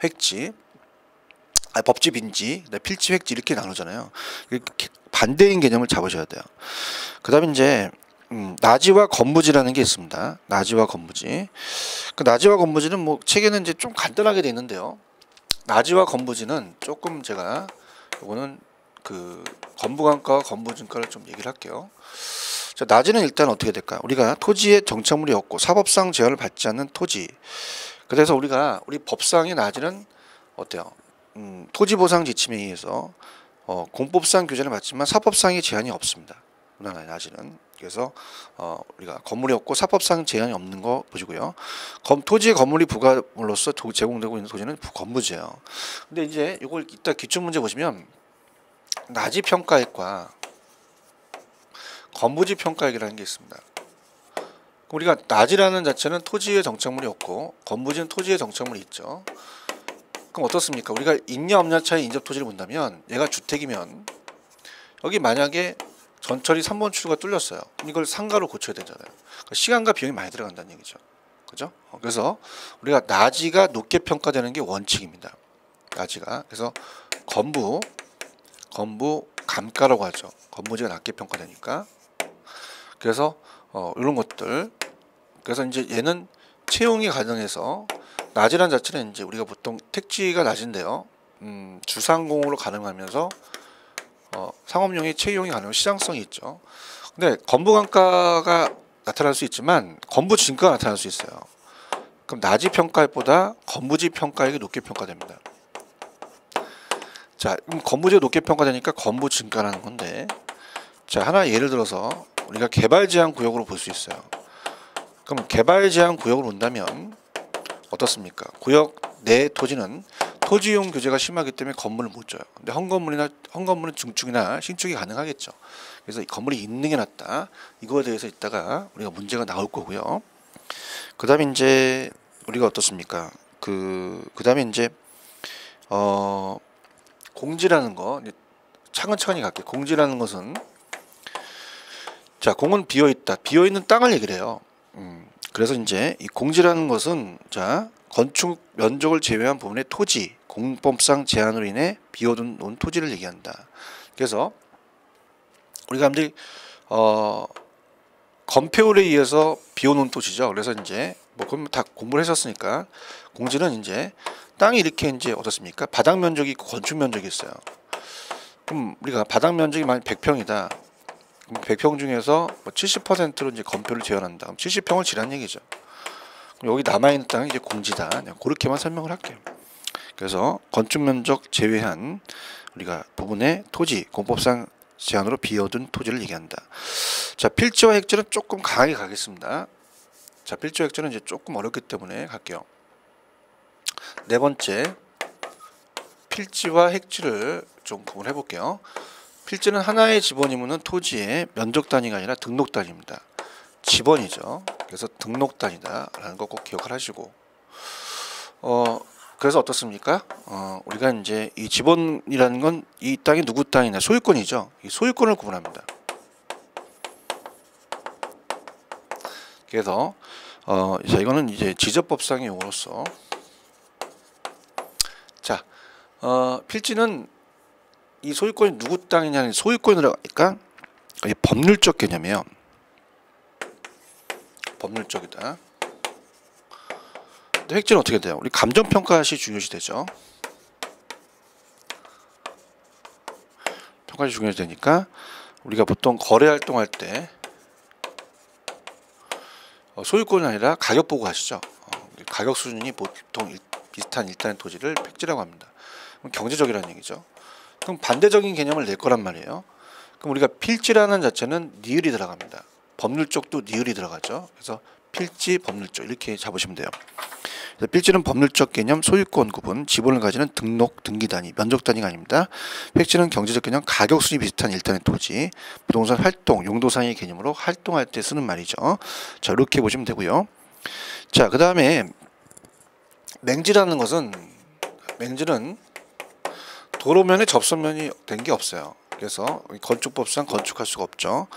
획지, 법지 빈지, 필지 획지 이렇게 나누잖아요. 이렇게 반대인 개념을 잡으셔야 돼요. 그다음에 이제 나지와 건부지라는 게 있습니다. 나지와 건부지. 그 나지와 건부지는 뭐 책에는 이제 좀 간단하게 돼 있는데요. 나지와 건부지는 조금 제가 요거는 그 건부간과와 건부진과를 좀 얘기를 할게요. 자, 나지는 일단 어떻게 될까요? 우리가 토지에 정착물이 없고 사법상 제한을 받지 않는 토지. 그래서 우리 법상의 나지는 어때요? 토지보상 지침에 의해서 공법상 규제를 받지만 사법상의 제한이 없습니다. 나지는. 그래서 우리가 건물이 없고 사법상 제한이 없는 거 보시고요. 토지의 건물이 부가물로서 제공되고 있는 토지는 건부지예요. 근데 이제 이걸 이따 기출문제 보시면 나지 평가액과 건부지 평가액이라는 게 있습니다. 우리가 나지라는 자체는 토지에 정착물이 없고 건부지는 토지에 정착물이 있죠. 그럼 어떻습니까? 우리가 있냐 없냐 차이 인접 토지를 본다면 얘가 주택이면 여기 만약에 전철이 3번 출구가 뚫렸어요. 그럼 이걸 상가로 고쳐야 되잖아요. 그러니까 시간과 비용이 많이 들어간다는 얘기죠. 그죠? 그래서 우리가 나지가 높게 평가되는 게 원칙입니다. 나지가. 그래서 건부 감가라고 하죠. 건부지가 낮게 평가되니까. 그래서 이런 것들. 그래서 이제 얘는 채용이 가능해서 나지란 자체는 이제 우리가 보통 택지가 낮은데요. 주상공으로 가능하면서 상업용이 채용이 가능한 시장성이 있죠. 근데 건부감가가 나타날 수 있지만 건부진가가 나타날 수 있어요. 그럼 나지 평가액보다 건부지 평가액이 높게 평가됩니다. 자, 그럼 건부지가 높게 평가되니까 건부진가라는 건데, 자, 하나 예를 들어서 우리가 개발 제한 구역으로 볼 수 있어요. 그럼 개발 제한 구역으로 본다면 어떻습니까? 구역 내 토지는 토지용 규제가 심하기 때문에 건물을 못 줘요. 근데 헝건물은 중축이나 신축이 가능하겠죠. 그래서 이 건물이 있는 게 낫다. 이거에 대해서 이따가 우리가 문제가 나올 거고요. 그다음에 이제 우리가 어떻습니까? 그다음에 이제 공지라는 거 차근차근히 갈게요. 공지라는 것은 자, 공은 비어 있다. 비어 있는 땅을 얘기를 해요. 그래서 이제 이 공지라는 것은 자, 건축 면적을 제외한 부분의 토지, 공법상 제한으로 인해 비어둔 놓은 토지를 얘기한다. 그래서 우리가 사람들이 건폐율에 의해서 비워놓은 토지죠. 그래서 이제 뭐 그럼 다 공부를 했었으니까 공지는 이제 땅이 이렇게 이제 어떻습니까? 바닥 면적이 있고 건축 면적이 있어요. 그럼 우리가 바닥 면적이 만약 100평이다. 그럼 100평 중에서 뭐 70%로 이제 건폐를 제한한다. 그럼 70평을 지란 얘기죠. 그럼 여기 남아있는 땅이 이제 공지다. 그렇게만 설명을 할게요. 그래서 건축 면적 제외한 우리가 부분의 토지, 공법상 제한으로 비어둔 토지를 얘기한다. 자, 필지와 획지는 조금 강하게 가겠습니다. 자, 필지와 획지는 이제 조금 어렵기 때문에 갈게요. 네 번째, 필지와 획지를 좀 구분해 볼게요. 필지는 하나의 지번이면은 토지의 면적 단위가 아니라 등록 단위입니다. 지번이죠. 그래서 등록 단위다라는 거 꼭 기억하시고, 그래서 어떻습니까? 우리가 이제 이 지번이라는 건 이 땅이 누구 땅이냐, 소유권이죠. 이 소유권을 구분합니다. 그래서 자, 이거는 이제 지적법상의 용어로서, 자, 필지는 이 소유권이 누구 땅이냐는 법률적 개념이에요. 법률적이다. 근데 획지는 어떻게 돼요? 우리 감정평가시 중요시 되죠. 평가시 중요시 되니까 우리가 보통 거래 활동할 때 소유권이 아니라 가격 보고 하시죠. 가격 수준이 보통 비슷한 일단의 토지를 획지라고 합니다. 그럼 경제적이라는 얘기죠. 그럼 반대적인 개념을 낼 거란 말이에요. 그럼 우리가 필지라는 자체는 니을이 들어갑니다. 법률적도 니을이 들어가죠. 그래서 필지, 법률적 이렇게 잡으시면 돼요. 그래서 필지는 법률적 개념, 소유권 구분, 지분을 가지는 등록, 등기 단위, 면적 단위가 아닙니다. 획지는 경제적 개념, 가격 수준이 비슷한 일단의 토지, 부동산 활동, 용도상의 개념으로 활동할 때 쓰는 말이죠. 자, 이렇게 보시면 되고요. 자, 그 다음에 맹지라는 것은 도로면에 접선면이 된 게 없어요. 그래서 건축법상 건축할 수가 없죠.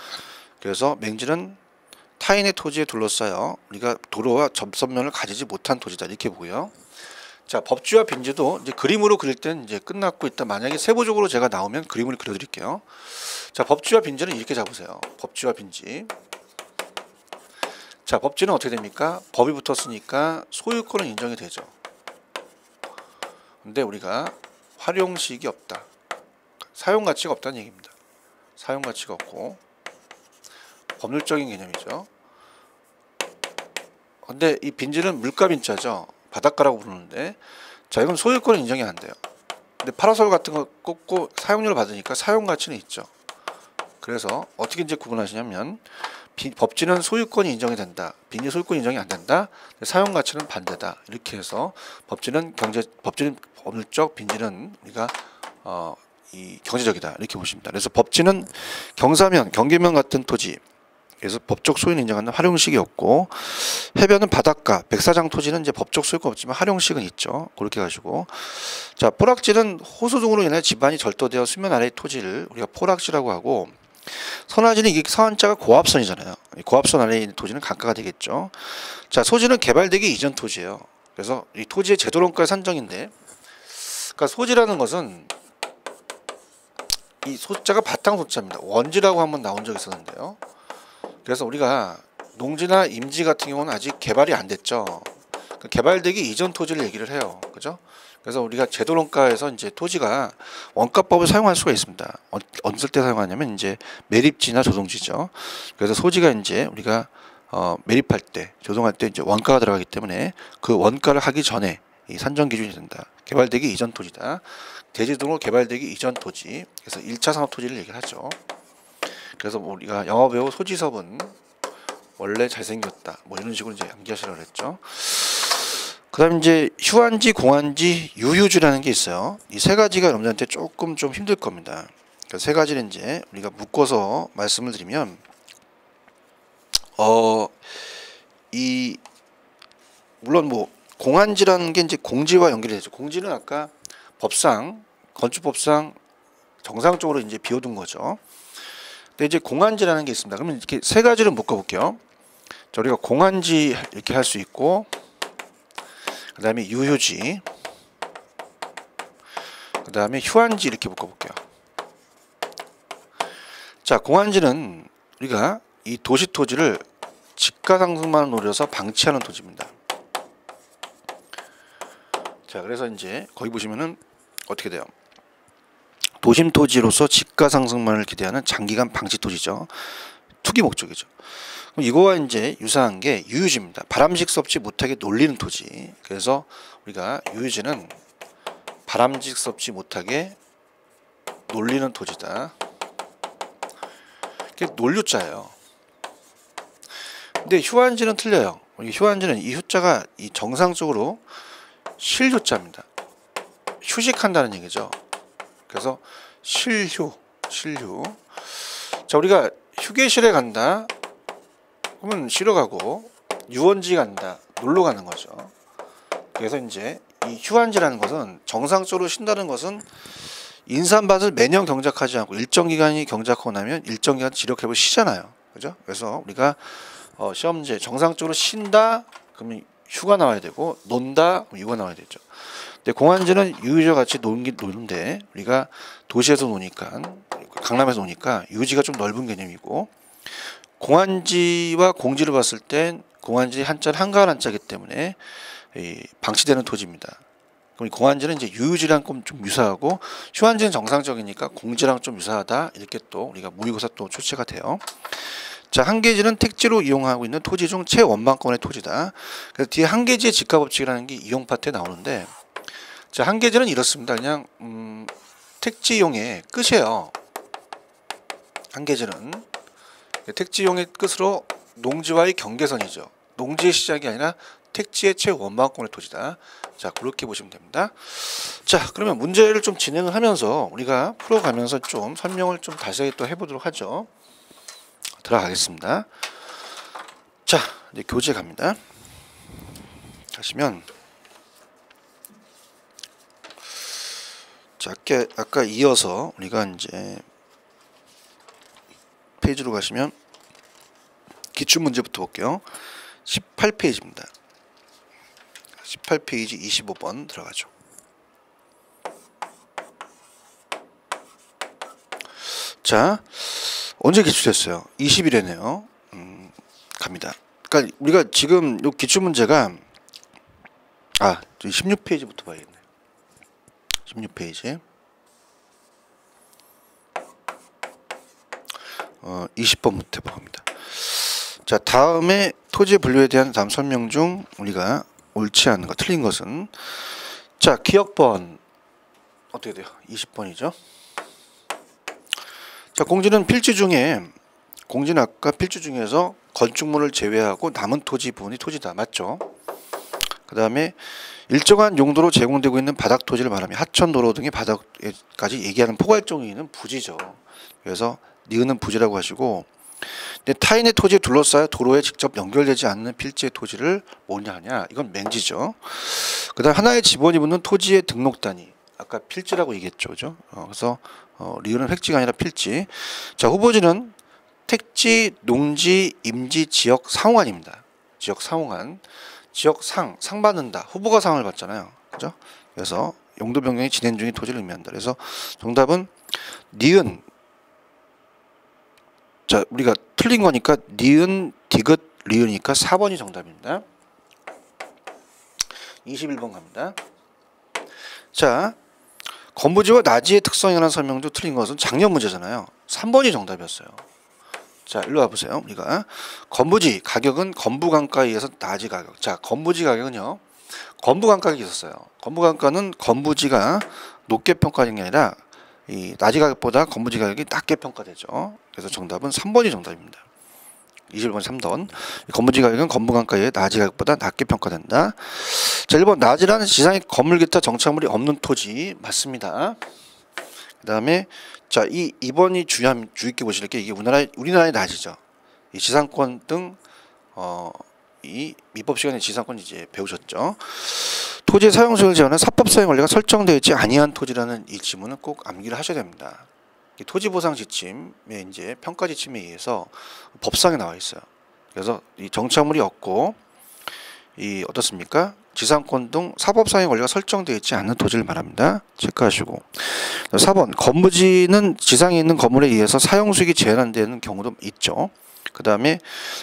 그래서 맹지는 타인의 토지에 둘러싸여 우리가 도로와 접선면을 가지지 못한 토지다 이렇게 보고요. 자, 법지와 빈지도 이제 그림으로 그릴 땐 이제 끝났고 있다. 만약에 세부적으로 제가 나오면 그림을 그려드릴게요. 자, 법지와 빈지는 이렇게 잡으세요. 법지와 빈지. 자, 법지는 어떻게 됩니까? 법이 붙었으니까 소유권은 인정이 되죠. 근데 우리가 활용식이 없다. 사용 가치가 없다는 얘기입니다. 사용 가치가 없고 법률적인 개념이죠. 근데 이 빈지는 물가 빈자죠. 바닷가라고 부르는데, 자, 이건 소유권은 인정이 안 돼요. 근데 파라솔 같은 거 꽂고 사용료를 받으니까 사용 가치는 있죠. 그래서 어떻게 이제 구분하시냐면 법지는 소유권이 인정이 된다. 빈지 소유권 인정이 안 된다. 사용 가치는 반대다. 이렇게 해서 법지는 법률적, 빈지는 우리가 이 경제적이다. 이렇게 보십니다. 그래서 법지는 경사면, 경계면 같은 토지. 그래서 법적 소유는 인정하는 활용식이 없고, 해변은 바닷가, 백사장 토지는 이제 법적 소유가 없지만 활용식은 있죠. 그렇게 가지고, 자, 포락지는 호수 등으로 인해 지반이 절도되어 수면 아래의 토지를 우리가 포락지라고 하고, 선화지는 이게 선자가 고압선이잖아요. 고압선 아래에 있는 토지는 강가가 되겠죠. 자, 소지는 개발되기 이전 토지예요. 그래서 이 토지의 제도론가의 산정인데, 그러니까 소지라는 것은 이 소자가 바탕 소자입니다. 원지라고 한번 나온 적이 있었는데요. 그래서 우리가 농지나 임지 같은 경우는 아직 개발이 안 됐죠. 개발되기 이전 토지를 얘기를 해요. 그죠? 그래서 우리가 제도론가에서 이제 토지가 원가법을 사용할 수가 있습니다. 어느 때 사용하냐면 이제 매립지나 조성지죠. 그래서 소지가 이제 우리가 매립할 때, 조성할 때 이제 원가가 들어가기 때문에 그 원가를 하기 전에 이 산정 기준이 된다. 개발되기 이전 토지다. 대지 등으로 개발되기 이전 토지. 그래서 1차 산업 토지를 얘기를 하죠. 그래서 우리가 영화 배우 소지섭은 원래 잘생겼다. 뭐 이런 식으로 이제 암기하시라고 그랬죠. 그 다음에 이제 휴안지, 공안지, 유휴지라는 게 있어요. 이 세 가지가 여러분들한테 조금 좀 힘들 겁니다. 그 세 가지는 이제 우리가 묶어서 말씀을 드리면, 물론 뭐 공안지라는 게 이제 공지와 연결이 되죠. 공지는 아까 법상, 건축법상 정상적으로 이제 비워둔 거죠. 근데 이제 공안지라는 게 있습니다. 그러면 이렇게 세 가지를 묶어볼게요. 자, 우리가 공안지 이렇게 할 수 있고, 그 다음에 유휴지, 그 다음에 휴안지 이렇게 묶어볼게요. 자, 공안지는 우리가 이 도시 토지를 집가상승만 노려서 방치하는 토지입니다. 자, 그래서 이제 거기 보시면은 어떻게 돼요? 도심 토지로서 집가 상승만을 기대하는 장기간 방치 토지죠. 투기 목적이죠. 그럼 이거와 이제 유사한 게 유휴지입니다. 바람직 섭지 못하게 놀리는 토지. 그래서 우리가 유휴지는 바람직 섭지 못하게 놀리는 토지다. 이게 논류자예요. 근데 휴안지는 틀려요. 휴안지는 이 휴자가 이 정상적으로 실휴자입니다. 휴식한다는 얘기죠. 그래서 실휴. 자, 우리가 휴게실에 간다. 그러면 쉬러 가고, 유원지 간다. 놀러 가는 거죠. 그래서 이제 이 휴안지라는 것은 정상적으로 쉰다는 것은 인삼밭을 매년 경작하지 않고 일정 기간이 경작하고 나면 일정 기간 지력해보고 쉬잖아요. 그죠? 그래서 우리가 시험제 정상적으로 쉰다. 그러면 휴가 나와야 되고, 논다. 그럼 유가 나와야 되죠. 근데 공안지는 유유지와 같이 노는데 우리가 도시에서 노니까, 강남에서 노니까 유지가 좀 넓은 개념이고, 공안지와 공지를 봤을 땐 공한지 한자는 한가한 한자이기 때문에 방치되는 토지입니다. 그럼 공한지는 이제 유유지랑 좀 유사하고 휴한지는 정상적이니까 공지랑 좀 유사하다 이렇게 또 우리가 모의고사 또 출제가 돼요. 자, 한계지는 택지로 이용하고 있는 토지 중 최원망권의 토지다. 그래서 뒤에 한계지의 직가법칙이라는 게 이용 파트에 나오는데, 자, 한계지는 이렇습니다. 그냥 택지용의 끝이에요. 한계지는 택지용의 끝으로 농지와의 경계선이죠. 농지의 시작이 아니라 택지의 최원망권의 토지다. 자, 그렇게 보시면 됩니다. 자, 그러면 문제를 좀 진행을 하면서 우리가 풀어가면서 좀 설명을 좀 다시 또 해보도록 하죠. 들어가겠습니다. 자, 이제 교재 갑니다. 가시면, 자, 아까 이어서 우리가 이제 페이지로 가시면 기출 문제부터 볼게요. 18페이지입니다. 18페이지 25번 들어가죠. 자, 언제 기출됐어요? 20일에네요. 갑니다. 그러니까 우리가 지금 요 기출 문제가 16페이지부터 봐야겠네. 16페이지. 20번부터 해봅니다. 자, 다음에 토지의 분류에 대한 다음 설명 중 우리가 옳지 않은 것, 틀린 것은, 자, 기억번 어떻게 돼요? 20번이죠. 자, 공지는 아까 필지 중에서 건축물을 제외하고 남은 토지 부분이 토지다. 맞죠? 그 다음에 일정한 용도로 제공되고 있는 바닥 토지를 말하며 하천, 도로 등의 바닥까지 얘기하는 포괄적인 부지죠. 그래서 니은은 부지라고 하시고, 근데 타인의 토지에 둘러싸여 도로에 직접 연결되지 않는 필지의 토지를 뭐냐 하냐, 이건 맹지죠. 그 다음 하나의 지번이 붙는 토지의 등록 단위, 아까 필지라고 얘기했죠. 그죠? 그래서 리은은 획지가 아니라 필지. 자, 후보지는 택지, 농지, 임지, 지역 상호간입니다. 지역 상호간. 지역 상 받는다. 후보가 상을 받잖아요. 그죠? 그래서 용도 변경이 진행 중인 토지를 의미한다. 그래서 정답은 니은. 자, 우리가 틀린 거니까 니은, 디귿, 리은이니까 4번이 정답입니다. 21번 갑니다. 자, 건부지와 나지의 특성에 관한 설명도 틀린 것은 작년 문제잖아요. 3번이 정답이었어요. 자, 일로 와보세요. 우리가 건부지 가격은 건부간가에 의해서 나지 가격. 자, 건부지 가격은요, 건부간가가 있었어요. 건부간가는 건부지가 높게 평가된 게 아니라 이 나지 가격보다 건부지 가격이 낮게 평가되죠. 그래서 정답은 3번이 정답입니다. 21번 3번. 건부지 가격은 건부간가의 나지 가격보다 낮게 평가된다. 자, 1번 나지라는 지상에 건물 기타 정착물이 없는 토지 맞습니다. 그 다음에 자, 이 2번이 주의 깊게 보실 게, 이게 우리나라의 나지죠. 이 지상권 등 이 민법 시간에 지상권 이제 배우셨죠. 토지의 사용수익을 제한하는 사법 사용 원리가 설정되어 있지 아니한 토지라는 이 지문은 꼭 암기를 하셔야 됩니다. 이 토지 보상 지침의 이제 평가 지침에 의해서 법상에 나와 있어요. 그래서 이 정착물이 없고 이 어떻습니까? 지상권 등 사법 사용 원리가 설정되어 있지 않는 토지를 말합니다. 체크하시고. 4번 건부지는 지상에 있는 건물에 의해서 사용 수익이 제한되는 경우도 있죠. 그 다음에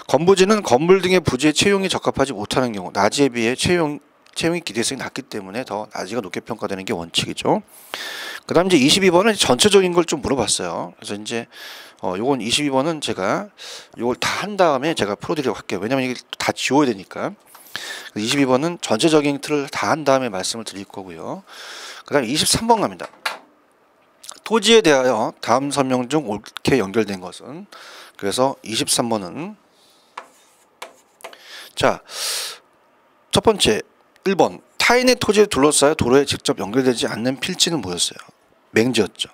건부지는 건물 등의 부지의 채용이 적합하지 못하는 경우, 나지에 비해 채용이 기대성이 낮기 때문에 더 나지가 높게 평가되는 게 원칙이죠. 그 다음 이제 22번은 전체적인 걸 좀 물어봤어요. 그래서 이제 요건 22번은 제가 요걸 다 한 다음에 제가 풀어드리려고 할게요. 왜냐면 이게 다 지워야 되니까. 22번은 전체적인 틀을 다 한 다음에 말씀을 드릴 거고요. 그 다음에 23번 갑니다. 토지에 대하여 다음 설명 중 옳게 연결된 것은, 그래서 23번은 자, 첫 번째 1번 타인의 토지에 둘러싸여 도로에 직접 연결되지 않는 필지는 뭐였어요? 맹지였죠.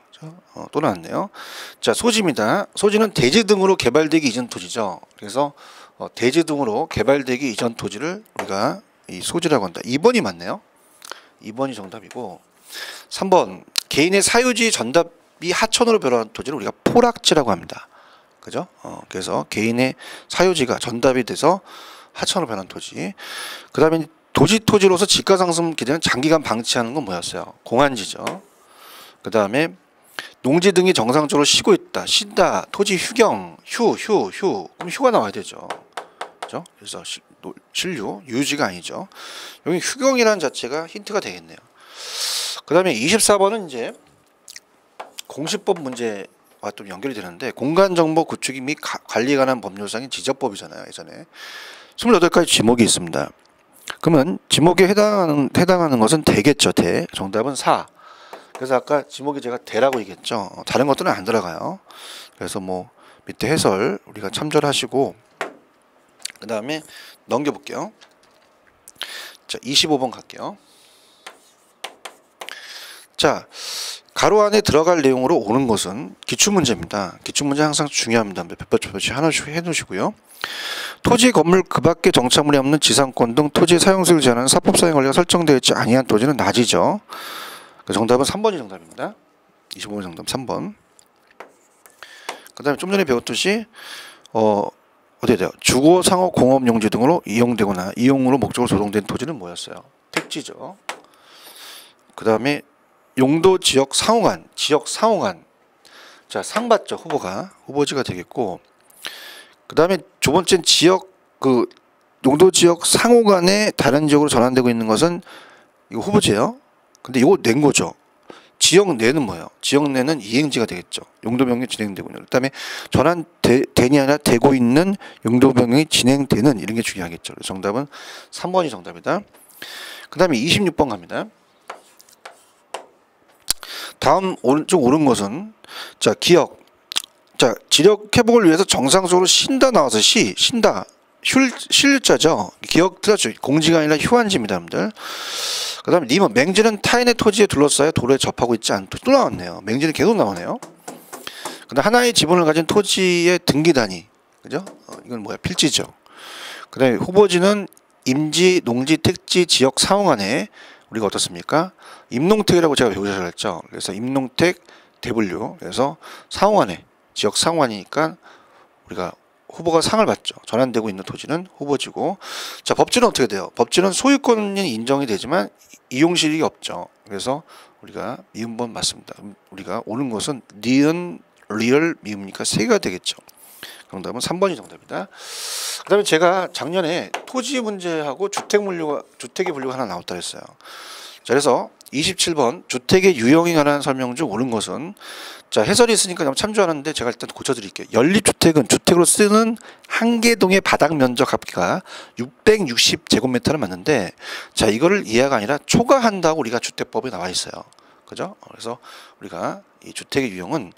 또 나왔네요. 자, 소지입니다. 소지는 대지 등으로 개발되기 이전 토지죠. 그래서 대지 등으로 개발되기 이전 토지를 우리가 이 소지라고 한다. 2번이 맞네요. 2번이 정답이고, 3번 개인의 사유지 전답이 하천으로 변한 토지를 우리가 포락지라고 합니다. 그죠? 그래서 개인의 사유지가 전답이 돼서 하천으로 변한 토지. 그 다음에 토지로서 지가상승 기대는 장기간 방치하는 건 뭐였어요? 공한지죠. 그 다음에 농지 등이 정상적으로 쉬고 있다, 쉰다, 토지 휴경, 그럼 휴가 나와야 되죠. 그죠? 그래서 신류, 유지가 아니죠. 여기 휴경이라는 자체가 힌트가 되겠네요. 그 다음에 24번은 이제 공시법 문제와 좀 연결이 되는데, 공간정보 구축 및 관리에 관한 법률상의 지적법이잖아요. 예전에 28가지 지목이 있습니다. 그러면 지목에 해당하는 것은 대겠죠. 대. 정답은 4. 그래서 아까 지목이 제가 대라고 얘기했죠. 다른 것들은 안 들어가요. 그래서 뭐 밑에 해설 우리가 참조를 하시고, 그 다음에 넘겨볼게요. 자, 25번 갈게요. 자, 가로 안에 들어갈 내용으로 오는 것은 기출문제입니다. 기출문제 항상 중요합니다. 몇 번 하나씩 해두시고요. 토지, 건물 그 밖에 정착물이 없는 지상권 등 토지의 사용수를 제한하는 사법사용 권리가 설정되어 있지 아니한 토지는 낮이죠. 정답은 3번이 정답입니다. 25번 정답 3번. 그 다음에 좀 전에 배웠듯이 어디에 돼요? 주거, 상업, 공업 용지 등으로 이용되거나 이용으로 목적으로 조성된 토지는 뭐였어요? 택지죠. 그 다음에 용도, 지역, 상호간, 자, 상 받죠. 후보지가 되겠고, 그 다음에 두 번째는 지역, 용도, 지역, 상호간에 다른 지역으로 전환되고 있는 것은 이거 후보지예요. 근데 이거 낸 거죠. 지역 내는 뭐예요? 지역 내는 이행지가 되겠죠. 용도 변경이 진행되고 있는. 그다음에 전환되니 아니라 되고 있는 용도 변경이 진행되는, 이런 게 중요하겠죠. 정답은 3번이 정답이다. 그다음에 26번 갑니다. 다음 오른쪽 옳은 것은, 자, 기억. 자, 지력 회복을 위해서 정상적으로 쉰다 나와서 쉰다. 쉴자죠. 기억 틀렸죠. 공지가 아니라 휴한지입니다, 여러분들. 그 다음에 님은 맹지는 타인의 토지에 둘러싸여 도로에 접하고 있지 않다. 또 나왔네요. 맹지는 계속 나오네요. 그 다음에 하나의 지분을 가진 토지의 등기단위. 그죠? 이건 뭐야? 필지죠. 그 다음에 후보지는 임지, 농지, 택지, 지역 상호간에 우리가 어떻습니까? 임농택이라고 제가 배우셔야 했죠. 그래서 임농택 대분류. 그래서 상호간에, 지역 상호간이니까 우리가 후보가 상을 받죠. 전환되고 있는 토지는 후보지고. 자, 법지는 어떻게 돼요? 법지는 소유권이 인정이 되지만 이용실이 없죠. 그래서 우리가 미음번 맞습니다. 우리가 옳은 것은 니은, 리얼, 미음이니까 3개가 되겠죠. 정답은 3번이 정답이다. 그 다음에 제가 작년에 토지 문제하고 주택의 분류가 하나 나왔다 했어요. 자, 그래서 27번 주택의 유형에 관한 설명 중 옳은 것은, 자, 해설이 있으니까 좀 참조하는데 제가 일단 고쳐드릴게요. 연립주택은 주택으로 쓰는 한 개 동의 바닥 면적 합계가 660제곱미터는 맞는데, 자, 이거를 이해가 아니라 초과한다고 우리가 주택법에 나와 있어요. 그죠? 그래서 우리가 이 주택의 유형은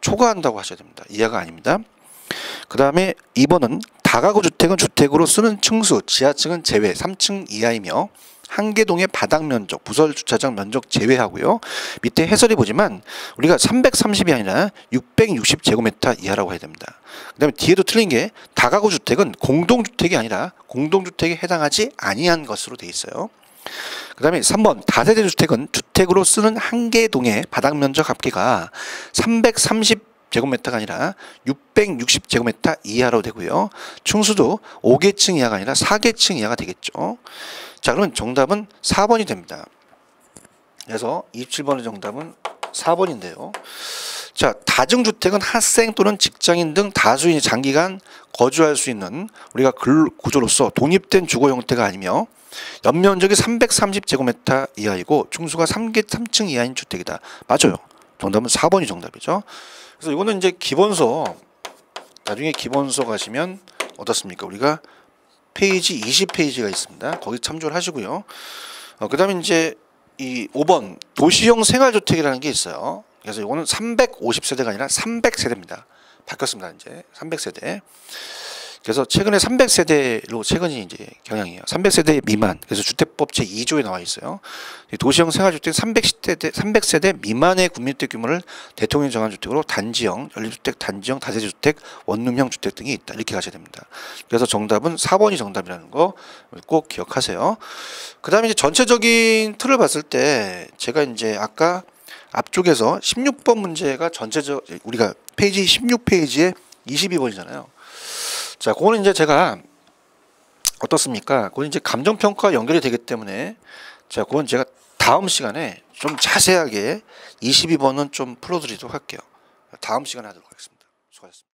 초과한다고 하셔야 됩니다. 이해가 아닙니다. 그 다음에 2번은 다가구 주택은 주택으로 쓰는 층수, 지하층은 제외, 3층 이하이며 한 개 동의 바닥 면적, 부설 주차장 면적 제외하고요. 밑에 해설이 보지만 우리가 330이 아니라 660제곱미터 이하라고 해야 됩니다. 그 다음에 뒤에도 틀린 게, 다가구 주택은 공동주택이 아니라 공동주택에 해당하지 아니한 것으로 돼 있어요. 그 다음에 3번 다세대 주택은 주택으로 쓰는 한 개 동의 바닥 면적 합계가 330제곱미터가 아니라 660제곱미터 이하로 되고요. 층수도 5개층 이하가 아니라 4개층 이하가 되겠죠. 자, 그러면 정답은 4번이 됩니다. 그래서 27번의 정답은 4번인데요. 자, 다중주택은 학생 또는 직장인 등 다수인이 장기간 거주할 수 있는 우리가 구조로서 독립된 주거 형태가 아니며 연면적이 330제곱미터 이하이고 층수가 3층 이하인 주택이다. 맞아요. 정답은 4번이 정답이죠. 그래서 이거는 이제 기본서, 나중에 기본서 가시면 어떻습니까? 우리가 페이지 20페이지가 있습니다. 거기 참조를 하시고요. 그 다음에 이제 이 5번 도시형 생활주택이라는 게 있어요. 그래서 이거는 350세대가 아니라 300세대입니다. 바뀌었습니다. 이제 300세대. 그래서 최근에 300세대로 최근이 이제 경향이에요. 300세대 미만. 그래서 주택법 제2조에 나와 있어요. 도시형 생활주택 300세대 미만의 국민주택 규모를 대통령이 정한 주택으로 단지형, 연립주택, 단지형, 다세대주택, 원룸형 주택 등이 있다. 이렇게 가셔야 됩니다. 그래서 정답은 4번이 정답이라는 거 꼭 기억하세요. 그 다음에 이제 전체적인 틀을 봤을 때 제가 이제 아까 앞쪽에서 16번 문제가 우리가 페이지 16페이지에 22번이잖아요. 자, 그거는 이제 제가 어떻습니까? 그건 이제 감정평가 연결이 되기 때문에, 자, 그건 제가 다음 시간에 좀 자세하게 22번은 좀 풀어드리도록 할게요. 다음 시간에 하도록 하겠습니다. 수고하셨습니다.